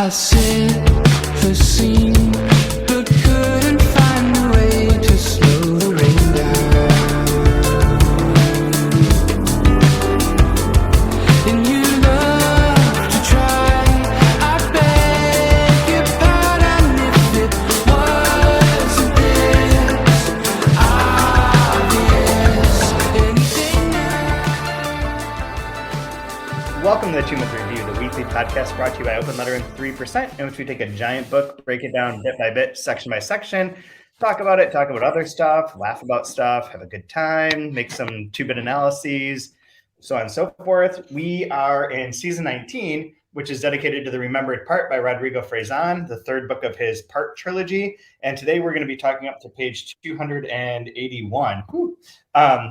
I sit for scene, but couldn't find a way to slow the rain down. And you love to try, I beg your pardon if it wasn't this obvious. Anything now. Welcome to the 2 Month Review, the weekly podcast brought to you by Open Letter and 3%, in which we take a giant book, break it down bit by bit, section by section, talk about it, talk about other stuff, laugh about stuff, have a good time, make some 2-bit analyses, so on and so forth. We are in season 19, which is dedicated to The Remembered Part by Rodrigo Fresán, the third book of his Part trilogy. And today we're going to be talking up to page 281,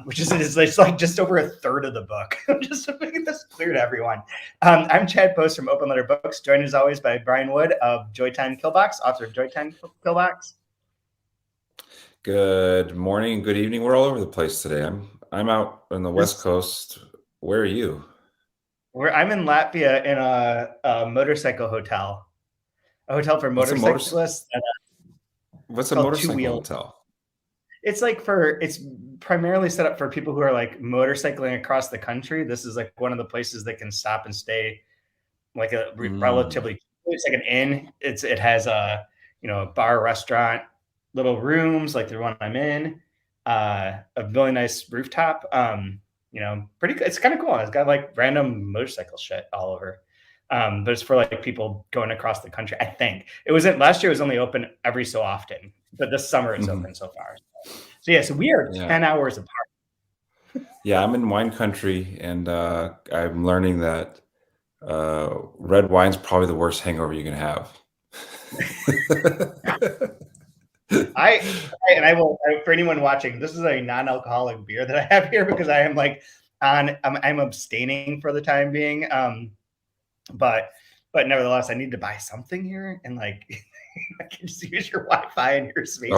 which is it's like just over a third of the book. Just to make this clear to everyone. I'm Chad Post from Open Letter Books, joined as always by Brian Wood of Joytime Killbox, author of Joytime Killbox. Good morning, good evening. We're all over the place today. I'm out on the West Coast. Where are you? I'm in Latvia in a motorcycle hotel, a hotel for motorcyclists. What's a motorcycle hotel? It's it's primarily set up for people who are like motorcycling across the country. This is like one of the places that can stop and stay, like a relatively. It's like an inn. It has a bar, restaurant, little rooms like the one I'm in, a really nice rooftop. It's kind of cool. It's got like random motorcycle shit all over. But it's for like people going across the country. I think last year it was only open every so often, but this summer it's open so far. So we are 10 hours apart. Yeah, I'm in wine country, and I'm learning that red wine's probably the worst hangover you can have. For anyone watching, this is a non-alcoholic beer that I have here because I am I'm abstaining for the time being. But nevertheless, I need to buy something here, and I can just use your Wi-Fi and your space.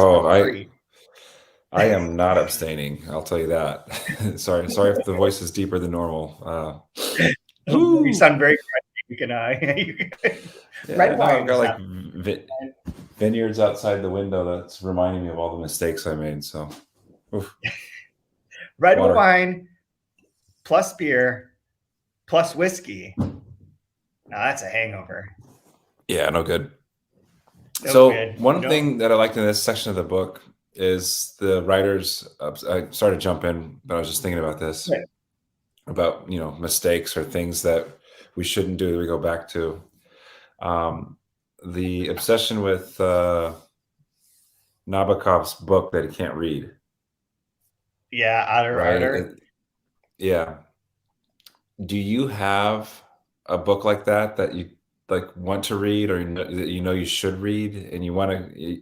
I am not abstaining. I'll tell you that. sorry if the voice is deeper than normal. You sound very crunchy. You can red wine. I've got vineyards outside the window that's reminding me of all the mistakes I made. So, red wine plus beer plus whiskey. Now that's a hangover. Yeah, no good. One thing that I liked in this section of the book is the writers. I started to jump in, but I was just thinking about this, about mistakes or things that we shouldn't do that we go back to. The obsession with Nabokov's book that he can't read. Yeah, Outer. Yeah. Do you have a book like that you want to read, or that you should read, and you want to?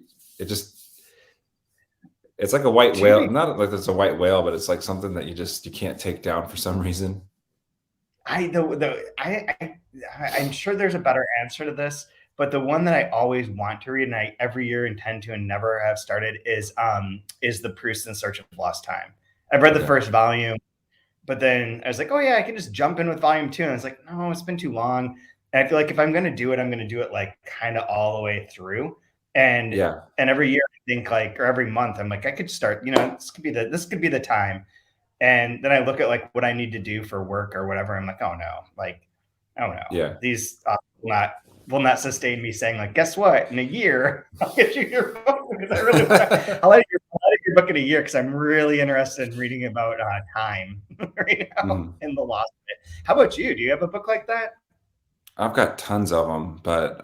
It's like a white whale. Not like it's a white whale, but it's like something that you can't take down for some reason. I'm sure there's a better answer to this. But the one that I always want to read, and I every year intend to and never have started, is The Proust in Search of Lost Time. I've read the first volume, but then I was like, oh yeah, I can just jump in with volume 2. And I was like, no, it's been too long. And I feel like if I'm going to do it, I'm going to do it like kind of all the way through. And every year I think or every month I'm like, I could start, this could be the time. And then I look at like what I need to do for work or whatever. I'm like, oh no, I don't know. Yeah. These will not sustain me saying like, guess what? In a year, I'll get you your book because I really I'll let your book in a year because I'm really interested in reading about time right now in the lost bit. How about you? Do you have a book like that? I've got tons of them, but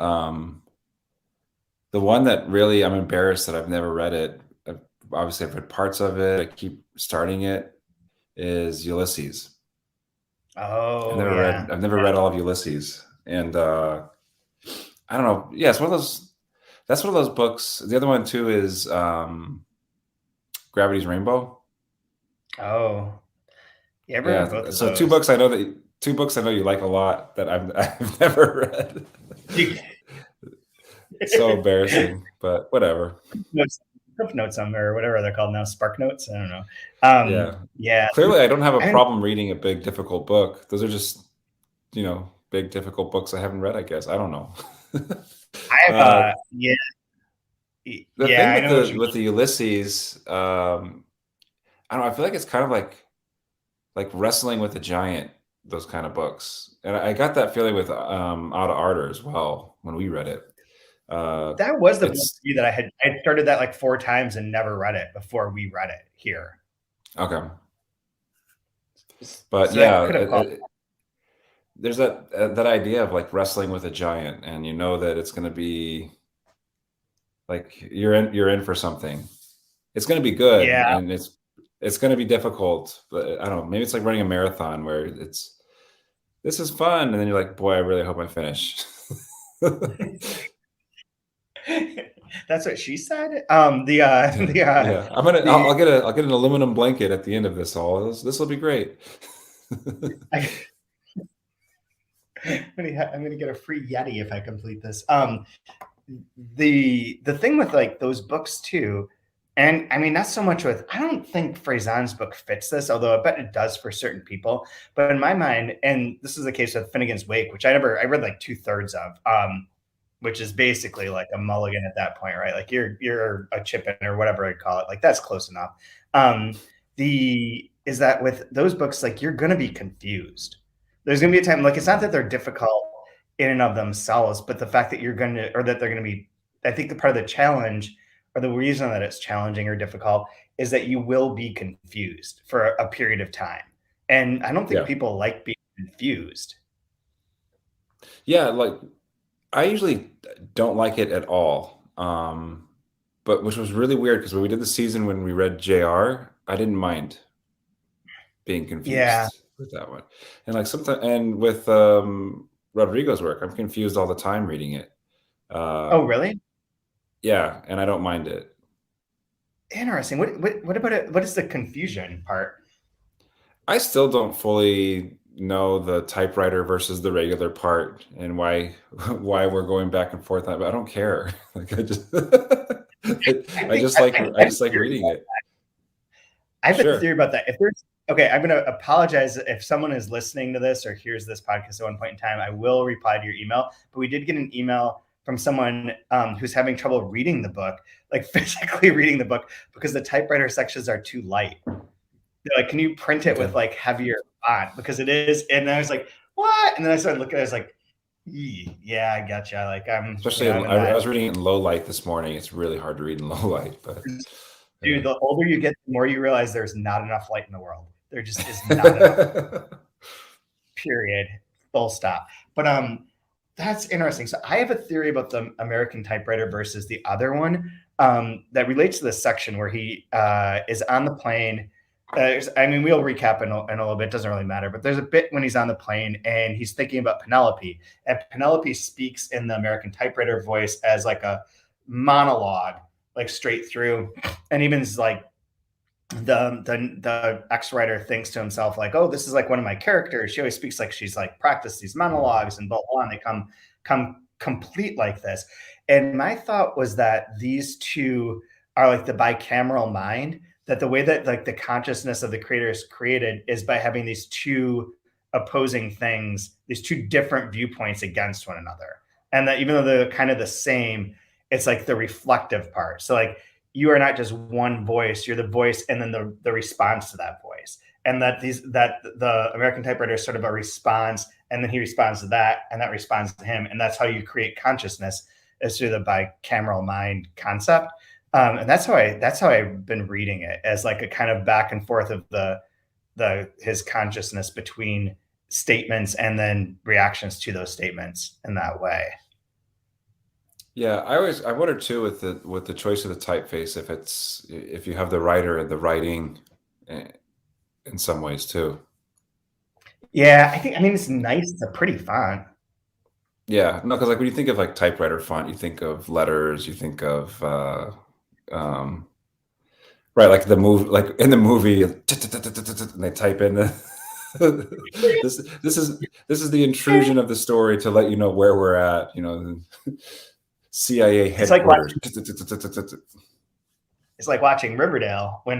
the one that really I'm embarrassed that I've never read it. Obviously, I've read parts of it. I keep starting it. Is Ulysses? Oh, I've never read all of Ulysses, and I don't know. Yeah, it's one of those. That's one of those books. The other one too is Gravity's Rainbow. Oh, yeah. Both of so those. two books I know you like a lot that I've never read. It's so embarrassing, but whatever. Notes on there, or whatever they're called now, Spark Notes. I don't know. Yeah. Clearly, I don't have a problem reading a big, difficult book. Those are just, big, difficult books I haven't read. I guess I don't know. I have yeah. The Yeah, thing I with know what you the Ulysses, I don't know. I feel like it's kind of like wrestling with a giant. Those kind of books, and I got that feeling with Out of Ardor as well when we read it. that was the book that I had started that like 4 times and never read it before we read it here. Okay, but So yeah, there's that idea of like wrestling with a giant, and you know that it's going to be like you're in for something. It's going to be good, Yeah. and it's going to be difficult. But I don't know. Maybe it's like running a marathon where this is fun, and then you're like, boy, I really hope I finish. That's what she said. Yeah, I'll get an aluminum blanket at the end of this all. This will be great. I'm gonna get a free Yeti if I complete this. The thing with like those books too, and I mean not so much with, I don't think Fresán's book fits this, although I bet it does for certain people. But in my mind, and this is the case with Finnegan's Wake, which I read like 2/3 of, which is basically like a mulligan at that point, right? Like you're a chip in or whatever I call it. Like that's close enough. Is that with those books, like you're gonna be confused. There's gonna be a time, like it's not that they're difficult in and of themselves, but the fact that they're gonna be, I think the part of the challenge or the reason that it's challenging or difficult is that you will be confused for a period of time. And I don't think people like being confused. Yeah, like I usually don't like it at all. But which was really weird because when we did the season when we read JR, I didn't mind being confused with that one. And like sometimes, and with Rodrigo's work, I'm confused all the time reading it. Oh, really? Yeah, and I don't mind it. Interesting. What about it? What is the confusion part? I still don't fully know the typewriter versus the regular part and why we're going back and forth on it, but I don't care. Like I just like reading it. I have a theory about that. Okay, I'm going to apologize if someone is listening to this or hears this podcast at one point in time. I will reply to your email, but we did get an email from someone who's having trouble reading the book, like physically reading the book, because the typewriter sections are too light. They're like, can you print it with like heavier font? Because it is. And I was like, what? And then I started looking at it, I was like, yeah, I gotcha. Like especially I was reading it in low light this morning. It's really hard to read in low light, but dude, the older you get, the more you realize there's not enough light in the world. There just is not enough. Period. Full stop. But that's interesting. So I have a theory about the American typewriter versus the other one that relates to this section where he is on the plane. I mean, we'll recap in a little bit. It doesn't really matter. But there's a bit when he's on the plane and he's thinking about Penelope. And Penelope speaks in the American typewriter voice as like a monologue, like straight through. And even like the ex-writer thinks to himself like, oh, this is like one of my characters. She always speaks like she's like practiced these monologues and blah, blah, and they come complete like this. And my thought was that these two are like the bicameral mind, that the way that like the consciousness of the creator is created is by having these two opposing things, these two different viewpoints against one another. And that even though they're kind of the same, it's like the reflective part. So like you are not just one voice, you're the voice and then the response to that voice. And that the American typewriter is sort of a response, and then he responds to that, and that responds to him. And that's how you create consciousness, is through the bicameral mind concept. And that's how I've been reading it, as like a kind of back and forth of his consciousness between statements and then reactions to those statements in that way. Yeah, I wonder too with the choice of the typeface, if you have the writer and the writing in some ways too. Yeah, I mean it's nice. It's a pretty font. Yeah, no, because like when you think of like typewriter font, you think of letters, you think of right, like like in the movie, and they type in this is the intrusion of the story to let you know where we're at, CIA headquarters. It's like watching Riverdale when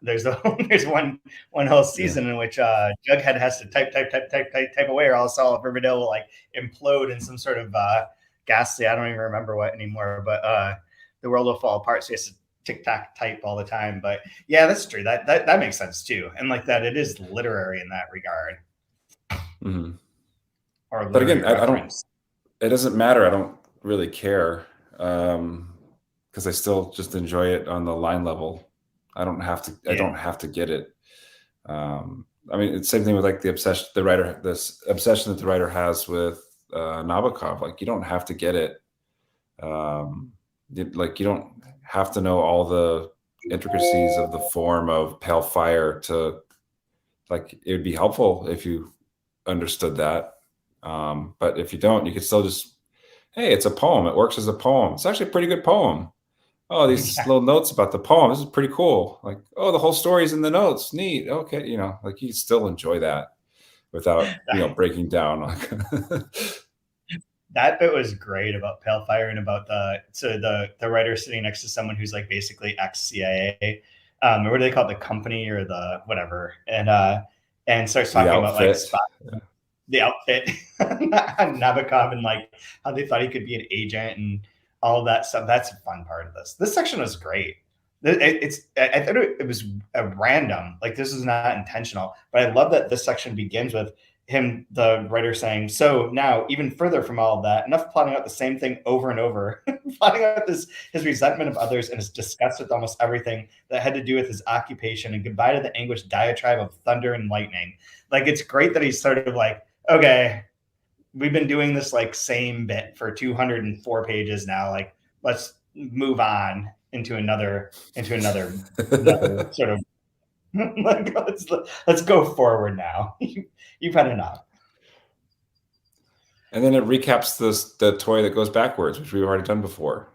there's one whole season in which Jughead has to type away, or else all of Riverdale will like implode in some sort of ghastly. I don't even remember what anymore, but the world will fall apart. So he has to TikTok type all the time. But yeah, that's true. That makes sense too. And like that, it is literary in that regard. Mm-hmm. But again, I don't. It doesn't matter. I don't really care because I still just enjoy it on the line level. I don't have to. Yeah. I don't have to get it. I mean, it's the same thing with like this obsession that the writer has with Nabokov. Like, you don't have to get it. You don't have to know all the intricacies of the form of pale fire to, like, it would be helpful if you understood that. But if you don't, you could still just, hey, it's a poem. It works as a poem. It's actually a pretty good poem. Oh, these little notes about the poem. This is pretty cool. Like, oh, the whole story's in the notes. Neat. Okay. Like, you still enjoy that without, breaking down. That bit was great about Pale Fire and about the writer sitting next to someone who's like basically ex-CIA. Or what do they call it? The company or the whatever. And starts talking about like the outfit on Nabokov and like how they thought he could be an agent and all of that stuff. That's a fun part of this. This section was great. I thought it was random. Like, this is not intentional, but I love that this section begins with him, the writer, saying, so now, even further from all of that, enough plotting out the same thing over and over, plotting out his resentment of others and his disgust with almost everything that had to do with his occupation, and goodbye to the anguished diatribe of thunder and lightning. Like, it's great that he's sort of like, okay, we've been doing this like same bit for 204 pages now. Like, let's move on into another sort of like, let's go forward now. You've had enough. And then it recaps the toy that goes backwards, which we've already done before.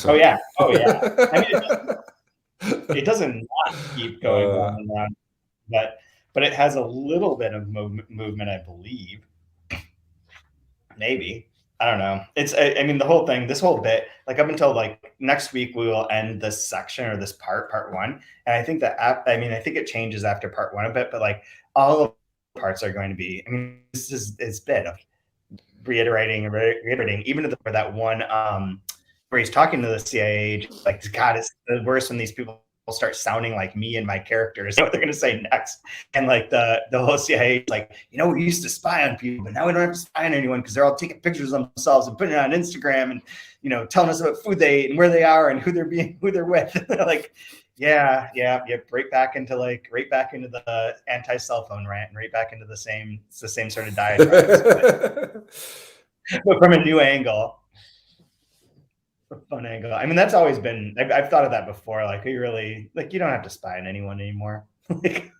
Oh yeah. I mean, it doesn't not keep going on and on, but it has a little bit of movement, I believe. Maybe. I don't know. I mean, this whole bit, like up until like next week, we will end this section or this part one. And I think I think it changes after part one a bit, but like all of the parts are going to be, I mean, this is a bit of reiterating, even for that one where he's talking to the CIA, like, God, it's the worst when these people start sounding like me and my characters, what they're going to say next. And like the whole CIA is like, we used to spy on people, but now we don't have to spy on anyone because they're all taking pictures of themselves and putting it on Instagram and, telling us about food they ate and where they are and who they're with. Like, yeah, right back into the anti-cell phone rant and right back into the same sort of diatribe, but from a new angle. Fun angle. I mean, that's always been, I've thought of that before. Like, you really, like, you don't have to spy on anyone anymore. Like,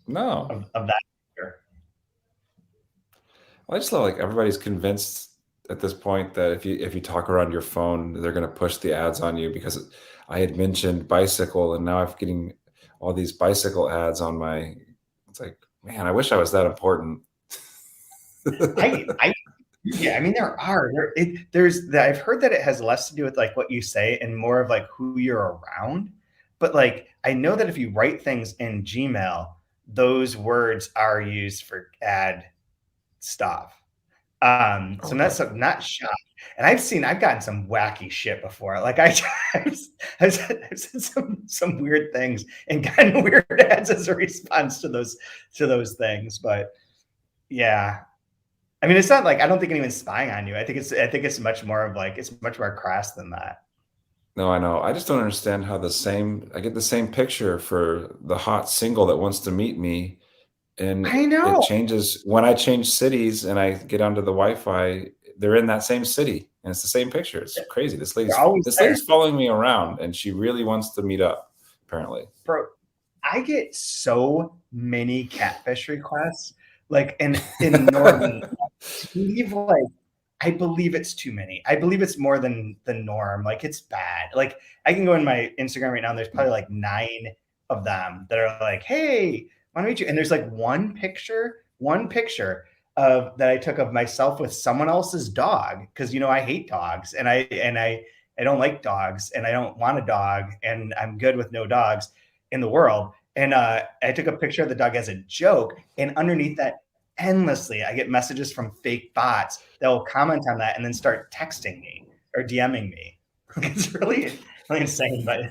no. Of that. Well, I just love, like, everybody's convinced at this point that if you talk around your phone, they're going to push the ads on you, because I had mentioned bicycle and now I'm getting all these bicycle ads on my, it's like, man, I wish I was that important. Yeah, I mean, I've heard that it has less to do with like what you say and more of like who you're around. But like, I know that if you write things in Gmail, those words are used for ad stuff. So that's not shocked. And I've gotten some wacky shit before. Like I've said some weird things and gotten weird ads as a response to those things. But yeah. I mean, it's not like, I don't think anyone's spying on you. I think it's much more of like, it's much more crass than that. No, I know. I just don't understand how I get the same picture for the hot single that wants to meet me. And I know it changes when I change cities and I get onto the Wi-Fi, they're in that same city and it's the same picture. It's crazy. This lady's following me around and she really wants to meet up, apparently. Bro, I get so many catfish requests. Like in Northern, I believe it's too many. I believe it's more than the norm. Like, it's bad. Like, I can go in my Instagram right now and there's probably like 9 of them that are like, hey, want to meet you. And there's like one picture that I took of myself with someone else's dog. Cause I hate dogs and I don't like dogs and I don't want a dog and I'm good with no dogs in the world. And I took a picture of the dog as a joke. And underneath that, endlessly. I get messages from fake bots that will comment on that and then start texting me or DMing me. It's really insane, but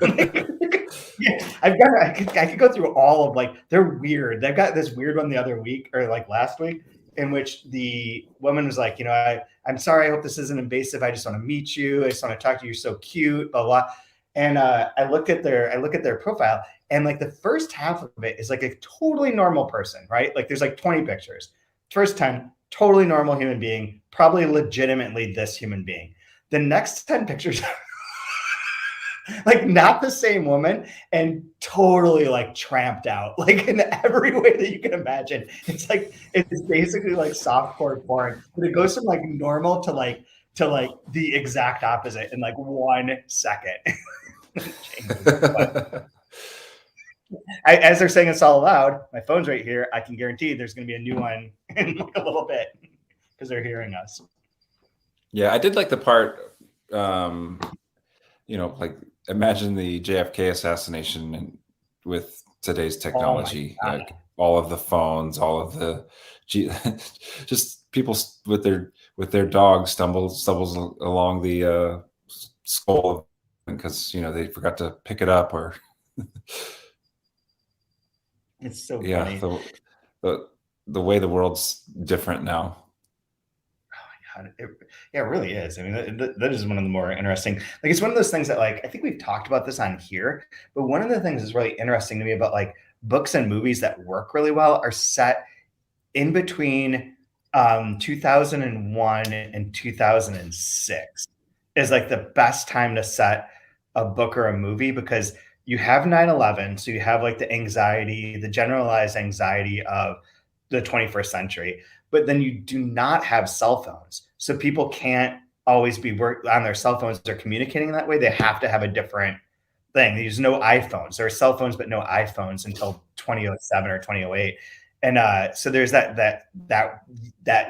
yeah, I could go through all of like, they're weird. They've got this weird one the other week or like last week in which the woman was like, I'm sorry, I hope this isn't invasive. I just want to meet you. I just want to talk to you. You're so cute, blah, blah. And I look at their profile, and like the first half of it is like a totally normal person, right? Like there's like 20 pictures. First 10, totally normal human being, probably legitimately this human being. The next 10 pictures like not the same woman and totally like tramped out, like in every way that you can imagine. It's basically like softcore porn, but it goes from like normal to like the exact opposite in like 1 second. As they're saying it's all allowed, my phone's right here. I can guarantee there's going to be a new one in like a little bit because they're hearing us. Yeah, I did like the part, like imagine the JFK assassination and with today's technology, like all of the phones, all of the just people with their dog stumbles along the skull because they forgot to pick it up, or it's so funny. The way the world's different now. It really is. I mean, that is one of the more interesting, like, it's one of those things that, like, I think we've talked about this on here, but one of the things that's really interesting to me about like books and movies that work really well are set in between 2001 and 2006 is like the best time to set a book or a movie, because you have 9/11. So you have like the anxiety, the generalized anxiety of the 21st century. But then you do not have cell phones. So people can't always be on their cell phones or communicating that way. They have to have a different thing. There's no iPhones. There are cell phones, but no iPhones until 2007 or 2008. And so there's that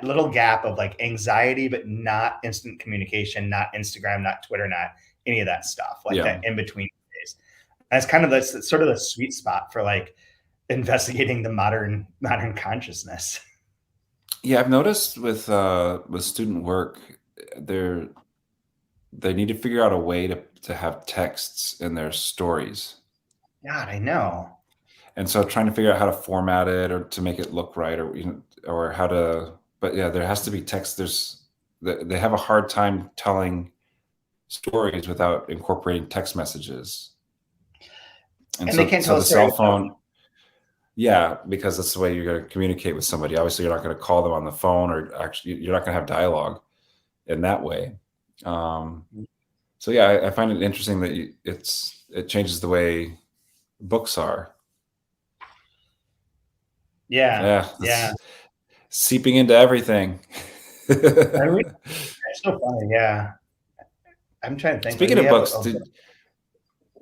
little gap of like anxiety, but not instant communication, not Instagram, not Twitter, not any of that stuff, like that in between days. And it's kind of that's sort of the sweet spot for like investigating the modern consciousness. Yeah, I've noticed with student work, they need to figure out a way to have texts in their stories. God, I know. And so trying to figure out how to format it or to make it look right, or how to. But yeah, there has to be text. They have a hard time telling stories without incorporating text messages. And so, they can't tell the cell phone. Yeah, because that's the way you're going to communicate with somebody. Obviously, you're not going to call them on the phone, or actually, you're not going to have dialogue in that way. So yeah, I find it interesting that it changes the way books are. Yeah. Seeping into everything. It's so funny. Yeah, I'm trying to think. Speaking of books,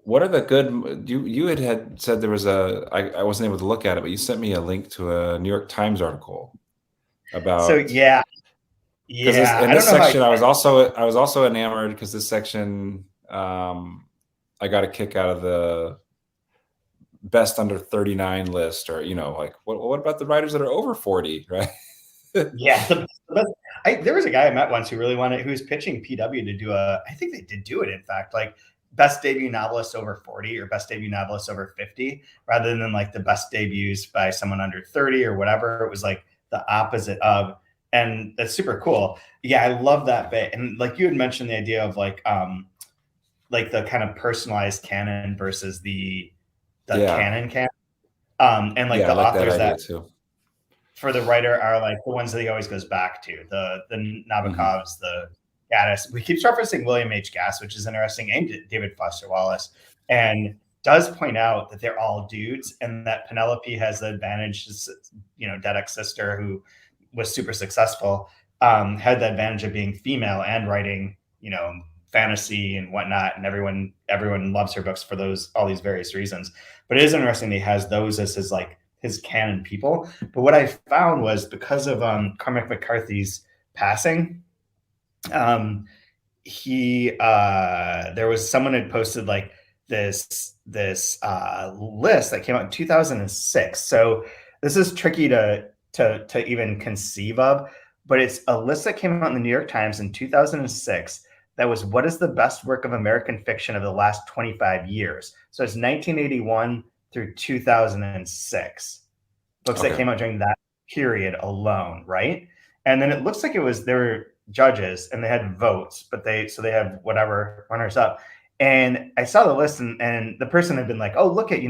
what are the good? You had said there was I wasn't able to look at it, but you sent me a link to a New York Times article about. So yeah. In this section, I was also enamored because this section, I got a kick out of the best under 39 list, or like what about the writers that are over 40, right? Yeah, there was a guy I met once who was pitching PW to do I think they did do it, in fact, like best debut novelist over 40 or best debut novelist over 50, rather than like the best debuts by someone under 30 or whatever. It was like the opposite of, and that's super cool. Yeah, I love that bit. And like you had mentioned the idea of like the kind of personalized canon versus the canon. And like the authors that too. For the writer are like the ones that he always goes back to, the Nabokovs, the Gaddis. We keep referencing William H. Gass, which is interesting, and David Foster Wallace, and does point out that they're all dudes, and that Penelope has the advantage. Dedek's sister, who was super successful, had the advantage of being female and writing, fantasy and whatnot, and everyone loves her books for all these various reasons. But it is interesting that he has those as his canon people. But what I found was, because of Cormac McCarthy's passing, there was someone had posted like this list that came out in 2006. So this is tricky to to even conceive of. But it's a list that came out in the New York Times in 2006 that was what is the best work of American fiction of the last 25 years. So it's 1981 through 2006. Books that came out during that period alone, right? And then it looks like there were judges and they had votes, but they have whatever runners up. And I saw the list and the person had been like, oh, look at,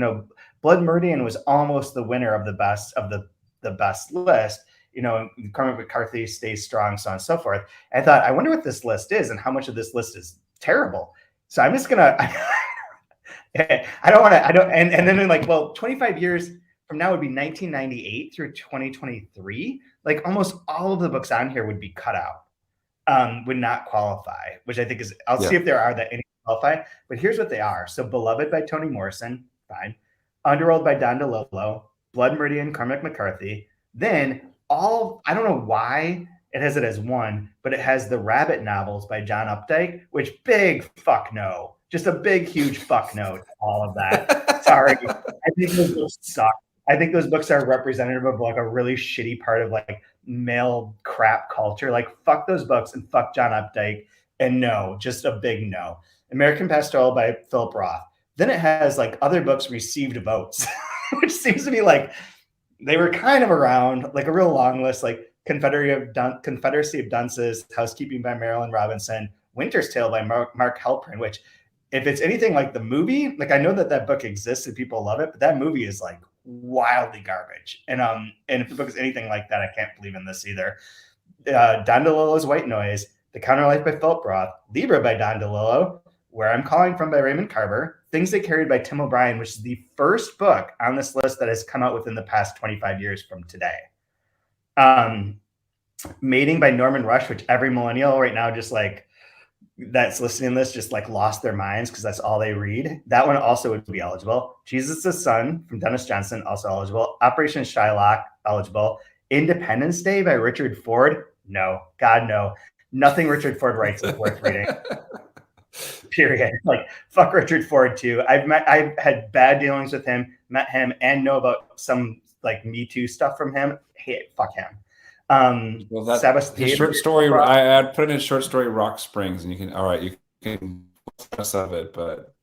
Blood Meridian was almost the winner of the best list. Cormac McCarthy stays strong, so on and so forth. I thought, I wonder what this list is and how much of this list is terrible. So I'm just gonna, and then like, well, 25 years from now would be 1998 through 2023. Like almost all of the books on here would be cut out, would not qualify, which I think is, I'll see if there are that any qualify, but here's what they are. So Beloved by Toni Morrison, fine. Underworld by Don DeLillo, Blood Meridian, Cormac McCarthy. Then I don't know why it has it as one, but it has the Rabbit novels by John Updike, which big fuck no. Just a big, huge fuck no to all of that. Sorry. I think those books suck. I think those books are representative of like a really shitty part of like male crap culture. Like fuck those books and fuck John Updike. And no, just a big no. American Pastoral by Philip Roth. Then it has like other books received votes, which seems to be like they were kind of around, like a real long list, like Confederacy of Dunces, Housekeeping by Marilyn Robinson, Winter's Tale by Mark Halperin, which if it's anything like the movie, like I know that book exists and people love it, but that movie is like wildly garbage. And if the book is anything like that, I can't believe in this either. Don DeLillo's White Noise, The Counter Life by Philip Roth, Libra by Don DeLillo, Where I'm Calling From by Raymond Carver, Things They Carried by Tim O'Brien, which is the first book on this list that has come out within the past 25 years from today. Mating by Norman Rush, which every millennial right now just like that's listening to this just like lost their minds because that's all they read. That one also would be eligible. Jesus the Son from Dennis Johnson, also eligible. Operation Shylock, eligible. Independence Day by Richard Ford. No, God, no. Nothing Richard Ford writes is worth reading. Period. Like fuck Richard Ford too. I've had bad dealings with him, met him, and know about some like Me Too stuff from him. Fuck him. Well, that's his short story. I'd put in his short story Rock Springs, and you can press of it, but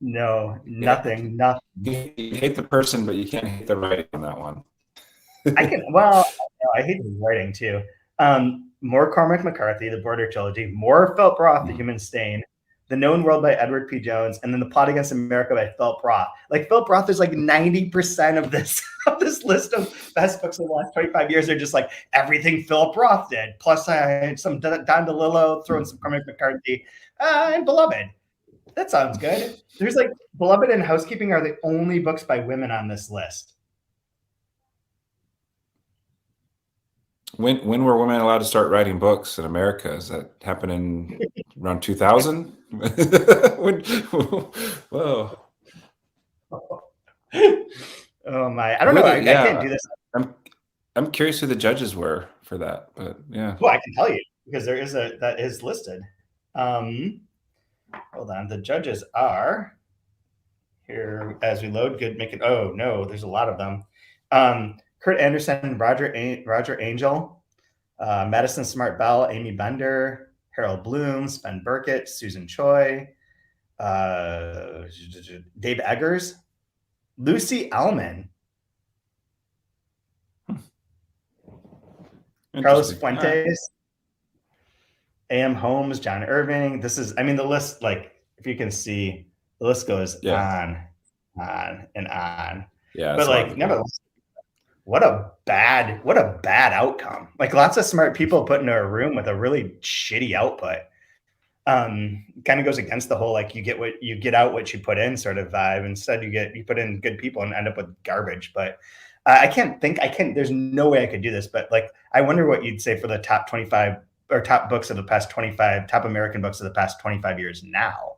no, nothing. You hate the person, but you can't hate the writing on that one. I hate the writing too. More Cormac McCarthy, the Border Trilogy, more Philip Roth, The Human Stain, The Known World by Edward P. Jones, and then The Plot Against America by Philip Roth. Like Philip Roth is like 90% of this list of best books of the last 25 years are just like everything Philip Roth did. Plus I had some Don DeLillo, throw in some Cormac McCarthy, and Beloved. That sounds good. There's like Beloved and Housekeeping are the only books by women on this list. When were women allowed to start writing books in America? Is that happening around 2000? Whoa. Oh my! I don't know. I can't do this. I'm curious who the judges were for that, but yeah. Well, I can tell you because that is listed. Hold on. The judges are here as we load. Good, make it. Oh no, there's a lot of them. Kurt Anderson, Roger Angel, Madison Smart Bell, Amy Bender, Harold Bloom, Sven Burkett, Susan Choi, Dave Eggers, Lucy Ellman, Carlos Fuentes, A.M. Holmes, John Irving. This is, the list, like, if you can see, the list goes on, and on. Yeah. But, like, nevertheless, what a bad outcome. Like, lots of smart people put into a room with a really shitty output. Kind of goes against the whole, like, you get out what you put in sort of vibe. Instead, you put in good people and end up with garbage. But there's no way I could do this. But, like, I wonder what you'd say for the top 25 or top books of the past 25, top American books of the past 25 years now.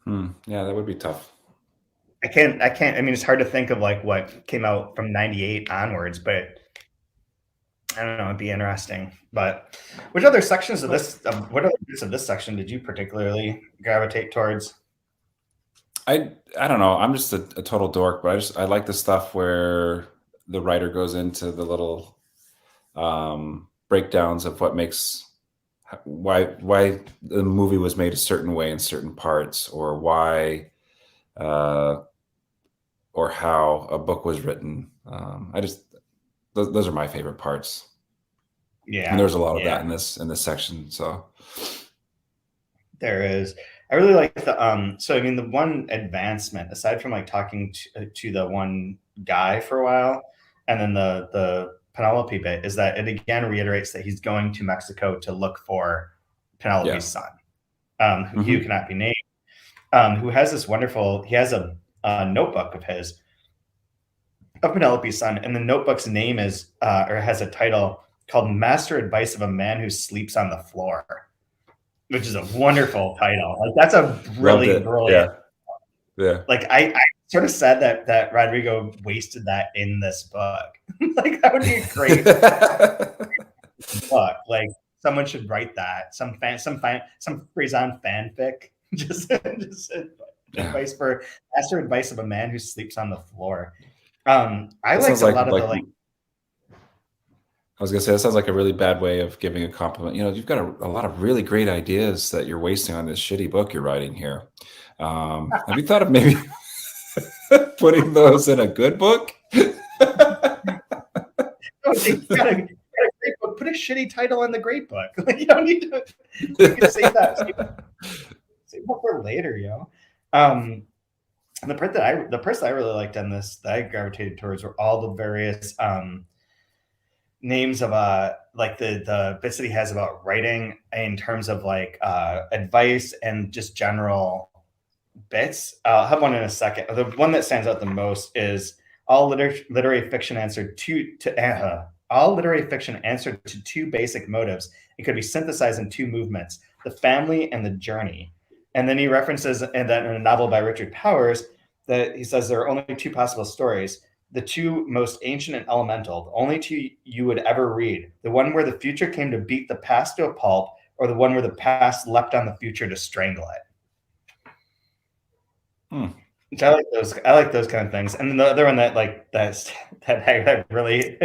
Yeah, that would be tough. I can't. It's hard to think of like what came out from 98 onwards, but I don't know. It'd be interesting. But which other sections of this, what other bits of this section did you particularly gravitate towards? I don't know. I'm just a total dork, but I like the stuff where the writer goes into the little breakdowns of what makes why the movie was made a certain way in certain parts, or why or how a book was written. Those are my favorite parts. Yeah, and there's a lot of that in this section. So there is. I really like the so I mean the one advancement aside from like talking to the one guy for a while, and then the Penelope bit is that it again reiterates that he's going to Mexico to look for Penelope's son, who cannot be named, who has this wonderful. He has a notebook of his of Penelope's son, and the notebook's name is or has a title called "Master Advice of a Man Who Sleeps on the Floor," which is a wonderful title. Like that's a really brilliant. Yeah. Like I sort of said that Rodrigo wasted that in this book. Like that would be a great book. Like someone should write that. Some Fresán fanfic. just advice for master advice of a man who sleeps on the floor. I like a lot of the like. I was gonna say that sounds like a really bad way of giving a compliment. You know, you've got a lot of really great ideas that you're wasting on this shitty book you're writing here. Have you thought of maybe putting those in a good book? You got a great book. Put a shitty title in the great book. Like, you don't need to. You can save that. Save that for later, yo. The person I really liked on this that I gravitated towards were all the various names of like the bits that he has about writing in terms of like advice and just general bits. I'll have one in a second. The one that stands out the most is all literary fiction answered to two basic motives. It could be synthesized in two movements: the family and the journey. And then he references in a novel by Richard Powers that he says there are only two possible stories: the two most ancient and elemental, the only two you would ever read, the one where the future came to beat the past to a pulp, or the one where the past leapt on the future to strangle it. Which I like those kind of things. And then the other one that I really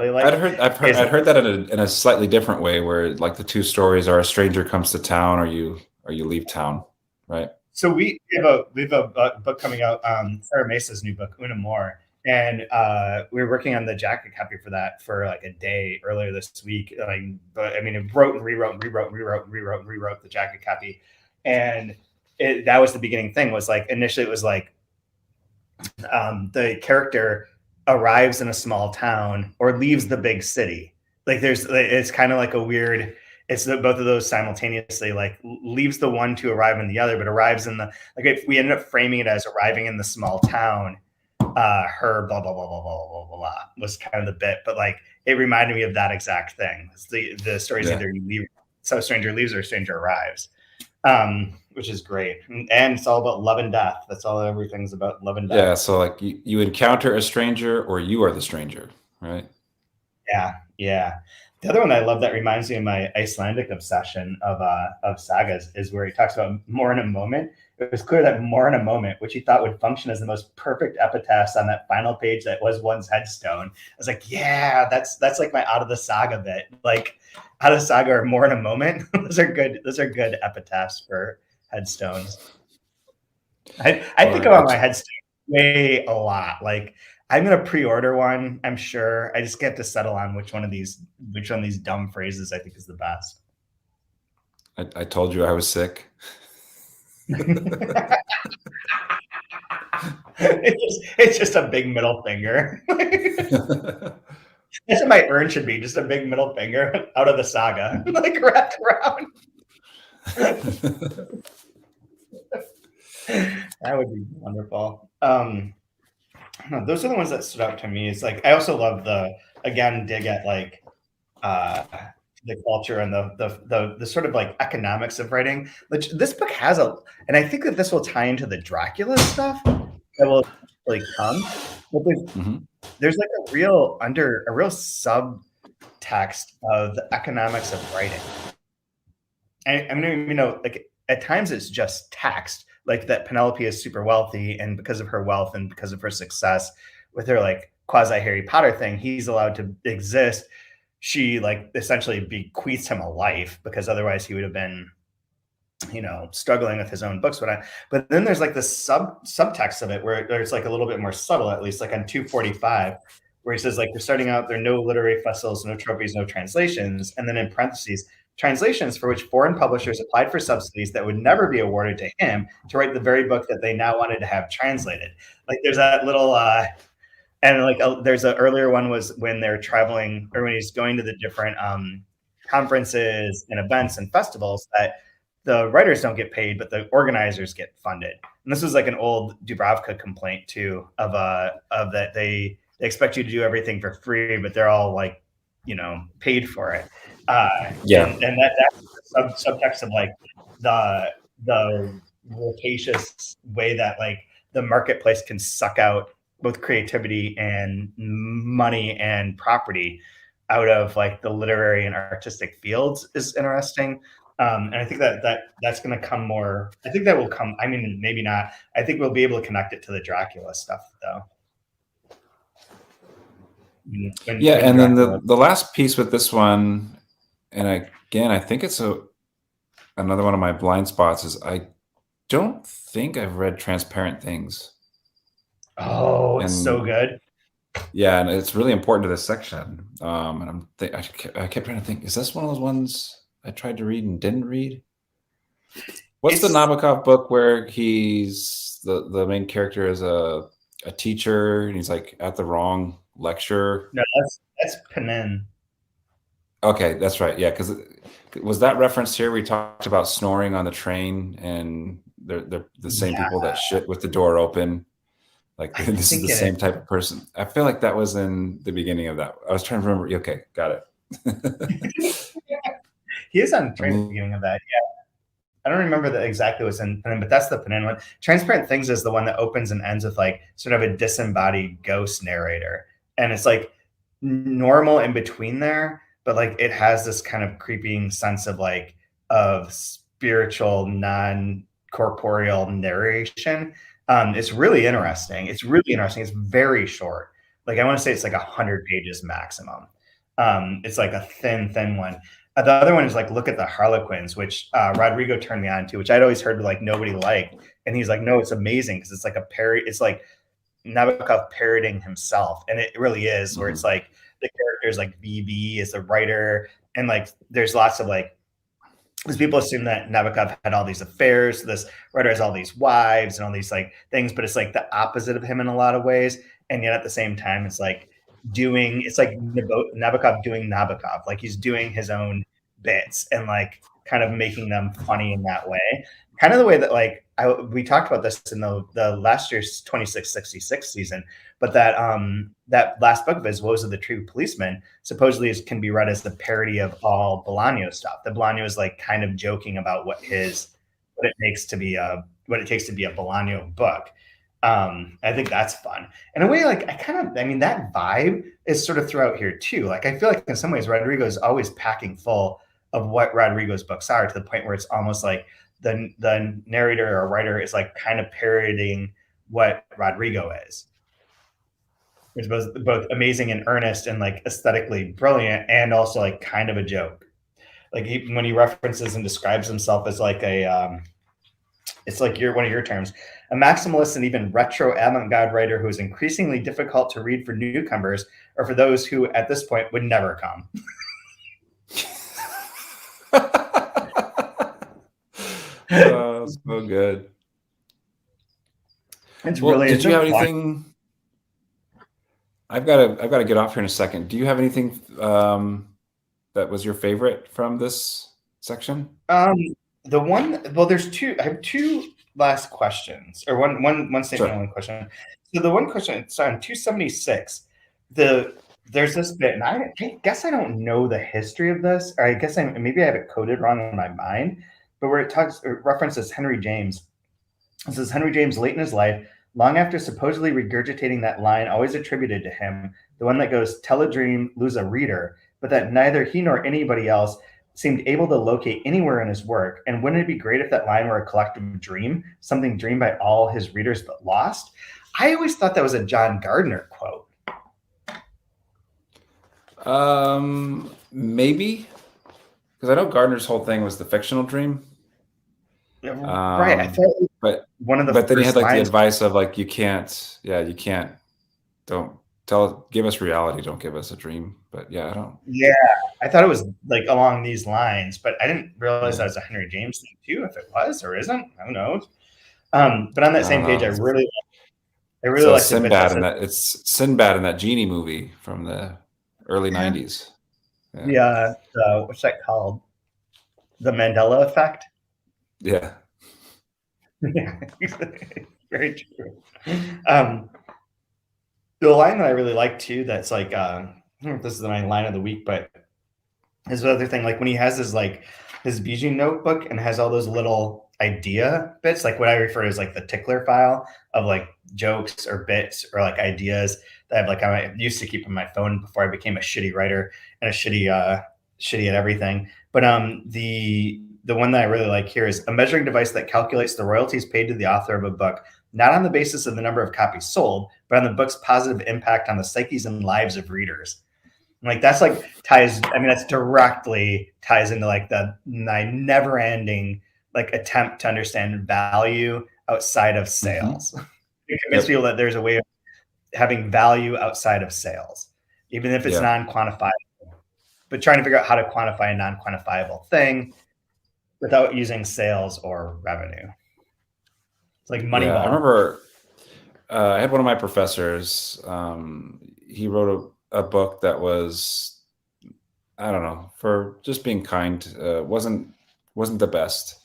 like. I've heard that in a slightly different way, where like the two stories are: a stranger comes to town, or you leave town, right? So we have a book coming out, Sarah Mesa's new book, Una More. And we were working on the jacket copy for that for like a day earlier this week. But I mean, it wrote and rewrote the jacket copy. And that was the beginning thing. Was like initially it was like the character arrives in a small town or leaves the big city. Like it's kind of like a weird. It's both of those simultaneously, like leaves the one to arrive in the other, but arrives in the like. If we ended up framing it as arriving in the small town, her blah blah blah blah blah blah blah was kind of the bit, but like it reminded me of that exact thing. The story's either you leave, so a stranger leaves or a stranger arrives, which is great, and it's all about love and death. That's all everything's about, love and death. Yeah, so like you encounter a stranger or you are the stranger, right? Yeah. The other one I love that reminds me of my Icelandic obsession of sagas is where he talks about more in a moment. It was clear that more in a moment, which he thought would function as the most perfect epitaphs on that final page that was one's headstone. I was like, yeah, that's like my out of the saga bit. Like out of the saga or more in a moment. Those are good epitaphs for headstones. I think about my headstone way a lot. Like I'm gonna pre-order one. I'm sure. I just get to settle on which one of these dumb phrases I think is the best. I told you I was sick. It's just a big middle finger. That's what my urn should be. Just a big middle finger out of the saga, like wrapped around. That would be wonderful. Those are the ones that stood out to me. It's like I also love dig at like the culture and the sort of like economics of writing. Which this book has and I think that this will tie into the Dracula stuff that will like come. But there's like a real subtext of the economics of writing. I mean, like at times it's just text. like that Penelope is super wealthy, and because of her wealth and because of her success with her like quasi Harry Potter thing, he's allowed to exist. She like essentially bequeaths him a life, because otherwise he would have been, struggling with his own books. But then there's like this subtext of it where it's like a little bit more subtle, at least like on 245, where he says like, we're starting out, there are no literary festivals, no trophies, no translations. And then in parentheses, translations for which foreign publishers applied for subsidies that would never be awarded to him to write the very book that they now wanted to have translated. Like there's that little, and like there's an earlier one was when they're traveling, or when he's going to the different conferences and events and festivals, that the writers don't get paid, but the organizers get funded. And this was like an old Dubrovka complaint too, of that they expect you to do everything for free, but they're all like, paid for it. And that's the subtext of like the rapacious way that like the marketplace can suck out both creativity and money and property out of like the literary and artistic fields is interesting. And I think that's going to come more. I think that will come. I mean, maybe not. I think we'll be able to connect it to the Dracula stuff, though. And then the last piece with this one, and again, I think it's another one of my blind spots, is I don't think I've read Transparent Things. Oh, it's so good. Yeah, and it's really important to this section. And I kept trying to think, is this one of those ones I tried to read and didn't read? What's the Nabokov book where he's the main character is a teacher and he's like at the wrong lecture? No, that's Penin. Okay, that's right. Yeah, because was that referenced here? We talked about snoring on the train, and they're the same people that shit with the door open. Like this is the same type of person. I feel like that was in the beginning of that. I was trying to remember. Okay, got it. He is on the train at the beginning of that. Yeah, I don't remember exactly what's in Penin, but that's the Penin one. Transparent Things is the one that opens and ends with like sort of a disembodied ghost narrator, and it's like normal in between there, but like it has this kind of creeping sense of like of spiritual, non-corporeal narration. It's really interesting. It's It's very short. Like I want to say it's like 100 pages maximum. It's like a thin one. The other one is like Look at the Harlequins, which Rodrigo turned me on to, which I'd always heard like nobody liked. And he's like, no, it's amazing because it's like a parody. It's like Nabokov parodying himself. And it really is, where it's like the characters like BB is the writer. And like there's lots of like, because people assume that Nabokov had all these affairs. This writer has all these wives and all these like things, but it's like the opposite of him in a lot of ways. And yet at the same time, it's like Nabokov doing Nabokov, like he's doing his own bits and like kind of making them funny in that way. Kind of the way that like we talked about this in the last year's 2666 season, but that last book of his, Woes of the True Policeman, supposedly can be read as the parody of all Bolaño stuff. The Bolaño is like kind of joking about what it takes to be a Bolaño book. I think that's fun. In a way, like that vibe is sort of throughout here too. Like I feel like in some ways Rodrigo is always packing full of what Rodrigo's books are, to the point where it's almost like the narrator or writer is like kind of parodying what Rodrigo is. It's both amazing and earnest and like aesthetically brilliant, and also like kind of a joke. Like when he references and describes himself as like it's like one of your terms, a maximalist and even retro avant-garde writer who is increasingly difficult to read for newcomers or for those who at this point would never come. Oh, so good. It's really. Did you have anything? I've got to get off here in a second. Do you have anything that was your favorite from this section? The one. Well, there's two. I have two last questions, or one statement, sure. One question. So the one question, it's on 276. There's this bit, and I guess I don't know the history of this, or I guess maybe I have it coded wrong in my mind. But where it references Henry James. It says Henry James late in his life, long after supposedly regurgitating that line always attributed to him, the one that goes, tell a dream, lose a reader, but that neither he nor anybody else seemed able to locate anywhere in his work. And wouldn't it be great if that line were a collective dream, something dreamed by all his readers but lost? I always thought that was a John Gardner quote. Maybe, because I know Gardner's whole thing was the fictional dream. Right. I thought but one of the but then he had like the lines, advice of like, you can't, don't give us reality, don't give us a dream. But yeah, I don't. Yeah, I thought it was like along these lines, but I didn't realize that was a Henry James thing too. If it was or isn't, who knows? But on that same page, I really like Sinbad in that. It's Sinbad in that genie movie from the early 90s. Yeah. What's that called? The Mandela Effect. Yeah. Yeah, very true. The line that I really like too, that's like, I don't know if this is my line of the week, but his other thing, like when he has his Bijou notebook and has all those little idea bits, like what I refer to as like the tickler file of like jokes or bits or like ideas that I used to keep on my phone before I became a shitty writer and a shitty at everything. But the one that I really like here is a measuring device that calculates the royalties paid to the author of a book, not on the basis of the number of copies sold, but on the book's positive impact on the psyches and lives of readers. Like that's like that's directly ties into like the never ending like attempt to understand value outside of sales. You convince people that there's a way of having value outside of sales, even if it's non-quantifiable, but trying to figure out how to quantify a non-quantifiable thing without using sales or revenue. It's like Moneyball. I remember I had one of my professors, he wrote a book that was, I don't know, for just being kind, wasn't the best.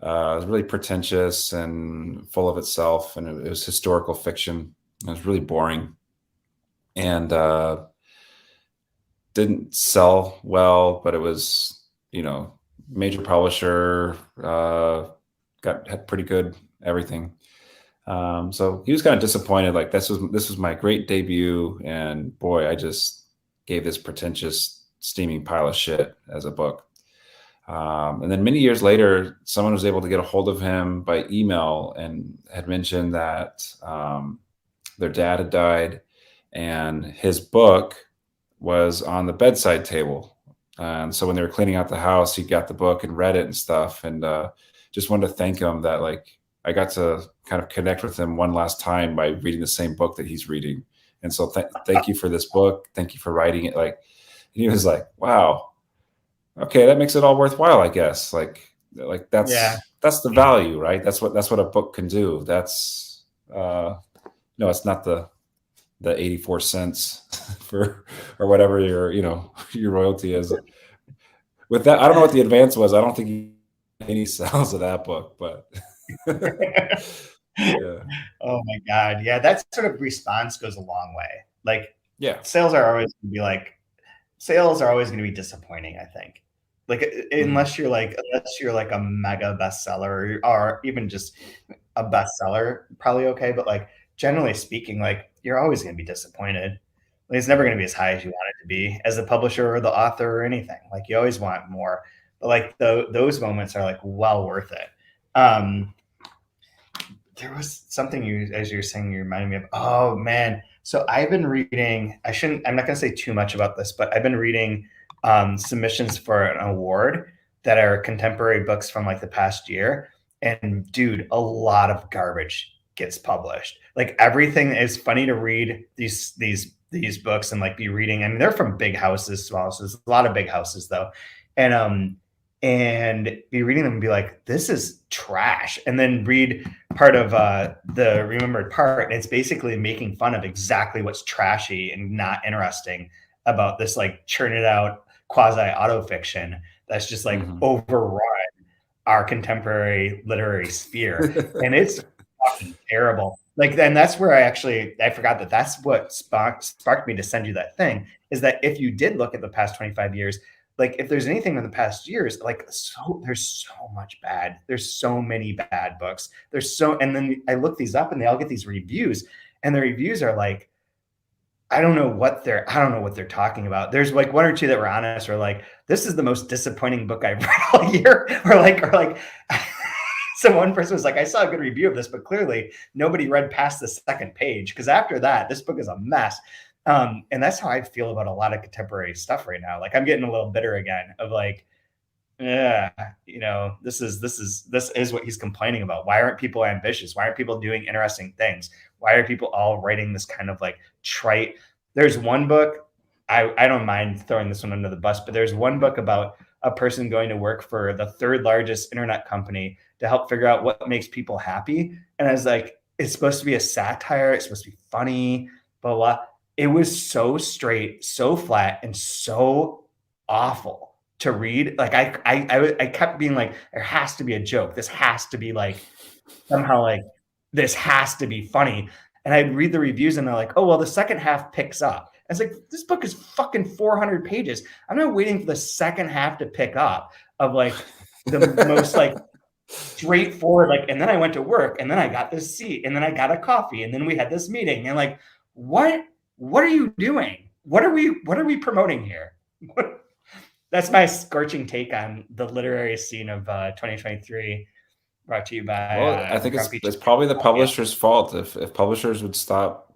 It was really pretentious and full of itself, and it was historical fiction. It was really boring, and didn't sell well, but it was, major publisher, had pretty good everything. So he was kind of disappointed. Like this was my great debut, and boy, I just gave this pretentious, steaming pile of shit as a book. And then many years later, someone was able to get a hold of him by email and had mentioned that their dad had died, and his book was on the bedside table. And so when they were cleaning out the house, he got the book and read it and stuff, and just wanted to thank him that like I got to kind of connect with him one last time by reading the same book that he's reading. And so thank you for this book. Thank you for writing it. Like, and he was like, wow, okay, that makes it all worthwhile, I guess. Like that's the value, right? That's what a book can do. That's it's not the 84 cents for, or whatever your royalty is. With that, I don't know what the advance was. I don't think he any sales of that book, but yeah. Oh my God. Yeah. That sort of response goes a long way. Like, sales are always going to be disappointing, I think. Like, unless you're like a mega bestseller or even just a bestseller, probably okay. But like, generally speaking, like you're always going to be disappointed. Like, it's never going to be as high as you want it to be as the publisher or the author or anything. Like, you always want more. But like those moments are like well worth it. There was something as you were saying, you reminded me of, oh man. So I've been reading, I'm not going to say too much about this, but I've been reading submissions for an award that are contemporary books from like the past year. And dude, a lot of garbage gets published. Like everything is funny to read these books and like be reading. I mean, they're from big houses, small houses, a lot of big houses though. And be reading them and be like, this is trash. And then read part of the remembered part. And it's basically making fun of exactly what's trashy and not interesting about this, like churn it out quasi autofiction that's just like overrun our contemporary literary sphere. And it's fucking terrible. Like, and that's where I forgot that's what sparked me to send you that thing, is that if you did look at the past 25 years, like if there's anything in the past years, like there's so much bad. There's so many bad books. And then I look these up and they all get these reviews, and the reviews are like, I don't know what they're talking about. There's like one or two that were honest, or like, this is the most disappointing book I've read all year, or like so one person was like, I saw a good review of this, but clearly nobody read past the second page, because after that, this book is a mess. And that's how I feel about a lot of contemporary stuff right now. Like, I'm getting a little bitter again of like, yeah, this is what he's complaining about. Why aren't people ambitious? Why aren't people doing interesting things? Why are people all writing this kind of like trite? There's one book, I don't mind throwing this one under the bus, but there's one book about a person going to work for the third largest internet company to help figure out what makes people happy. And I was like, it's supposed to be a satire. It's supposed to be funny, blah, blah. It was so straight, so flat, and so awful to read. Like I kept being like, there has to be a joke. This has to be like somehow like this has to be funny. And I'd read the reviews and they're like, oh, well, the second half picks up. I was like, this book is fucking 400 pages. I'm not waiting for the second half to pick up of like the most like straightforward, like, and then I went to work and then I got this seat and then I got a coffee and then we had this meeting, and like, what are you doing? What are we promoting here? That's my scorching take on the literary scene of 2023, brought to you by. Well, I think it's probably the publisher's fault. If publishers would stop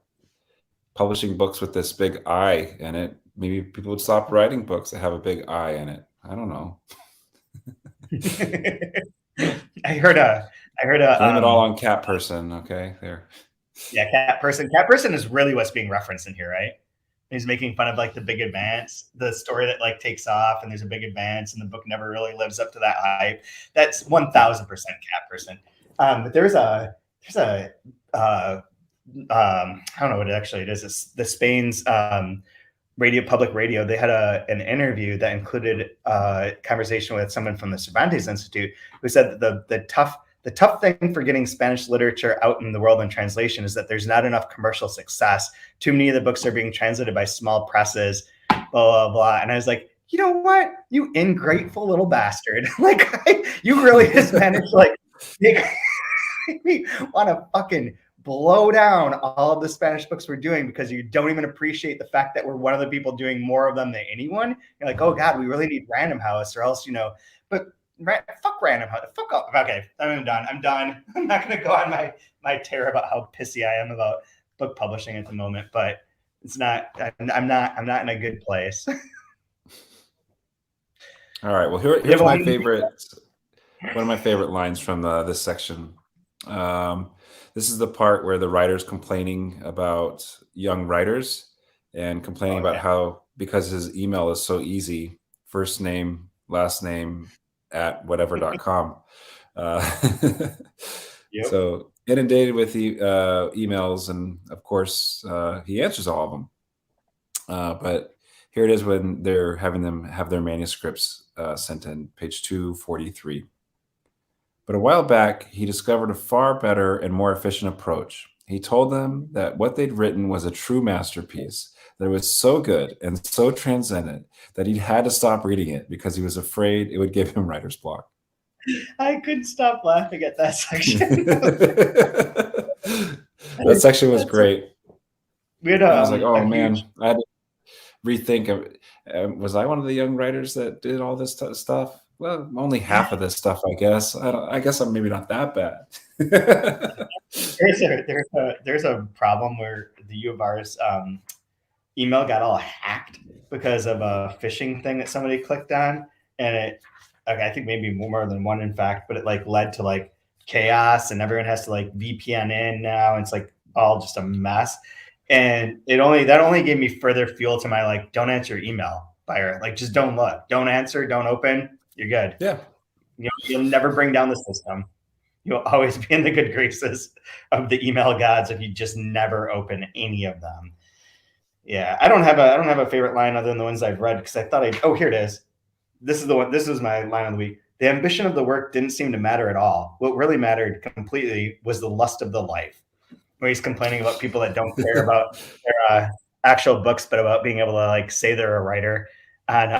publishing books with this big I in it, maybe people would stop writing books that have a big I in it. I don't know. I heard a blame it all on Cat Person. Okay, there. Yeah, Cat Person. Cat Person is really what's being referenced in here, right? He's making fun of like the big advance, the story that like takes off and there's a big advance and the book never really lives up to that hype. That's 1000% Cat Person. But there's a I don't know what it is. It's the Spain's public radio. They had an interview that included a conversation with someone from the Cervantes Institute who said that the tough thing for getting Spanish literature out in the world in translation is that there's not enough commercial success. Too many of the books are being translated by small presses, blah, blah, blah. And I was like, you know what? You ingrateful little bastard. Like, you really just managed to like make me want to fucking blow down all of the Spanish books we're doing because you don't even appreciate the fact that we're one of the people doing more of them than anyone. You're like, oh God, we really need Random House, or else, but fuck Random House. Fuck off. Okay, I'm done. I'm not going to go on my tear about how pissy I am about book publishing at the moment, but it's not. I'm not in a good place. All right. Well, here's my favorite. One of my favorite lines from this section. This is the part where the writer's complaining about young writers and complaining about how, because his email is so easy, first name, last name at whatever.com. Yep. So inundated with emails, and of course he answers all of them. But here it is when they're having them have their manuscripts sent in, page 243. But a while back, he discovered a far better and more efficient approach. He told them that what they'd written was a true masterpiece, that it was so good and so transcendent that he'd had to stop reading it because he was afraid it would give him writer's block. I couldn't stop laughing at that section. That section was great. I was like, oh man, I had to rethink of was I one of the young writers that did all this stuff? Well, only half of this stuff, I guess. I guess I'm maybe not that bad. There's a problem where the U of R's email got all hacked because of a phishing thing that somebody clicked on, and I think maybe more than one, in fact, but it like led to like chaos, and everyone has to like VPN in now, and it's like all just a mess. And that only gave me further fuel to my like, don't answer your email, buyer. Like, just don't look, don't answer, don't open. You're good. Yeah. You'll never bring down the system. You'll always be in the good graces of the email gods if you just never open any of them. Yeah, I don't have a favorite line other than the ones I've read, because I thought here it is. This is the one. This is my line of the week. The ambition of the work didn't seem to matter at all. What really mattered completely was the lust of the life. Where he's complaining about people that don't care about their actual books, but about being able to like say they're a writer on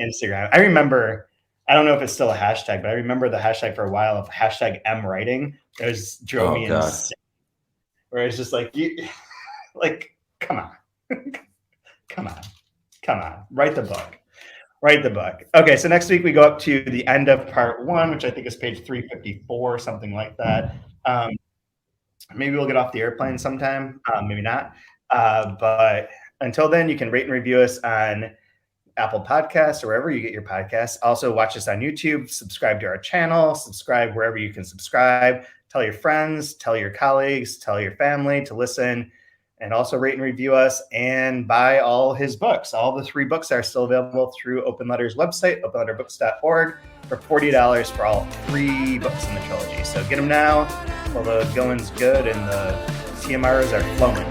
Instagram. I remember, I don't know if it's still a hashtag, but I remember the hashtag for a while of hashtag #MWriting. It drove me insane. Where it's just like, come on, Come on. Write the book. Okay, so next week we go up to the end of part 1, which I think is page 354, something like that. Maybe we'll get off the airplane sometime, maybe not. But until then, you can rate and review us on Apple Podcasts or wherever you get your podcasts. Also, watch us on YouTube, subscribe to our channel, subscribe wherever you can subscribe. Tell your friends, tell your colleagues, tell your family to listen, and also rate and review us and buy all his books. All the 3 books are still available through Open Letter's website, openletterbooks.org, for $40 for all 3 books in the trilogy. So get them now while the going's good and the TMRs are flowing.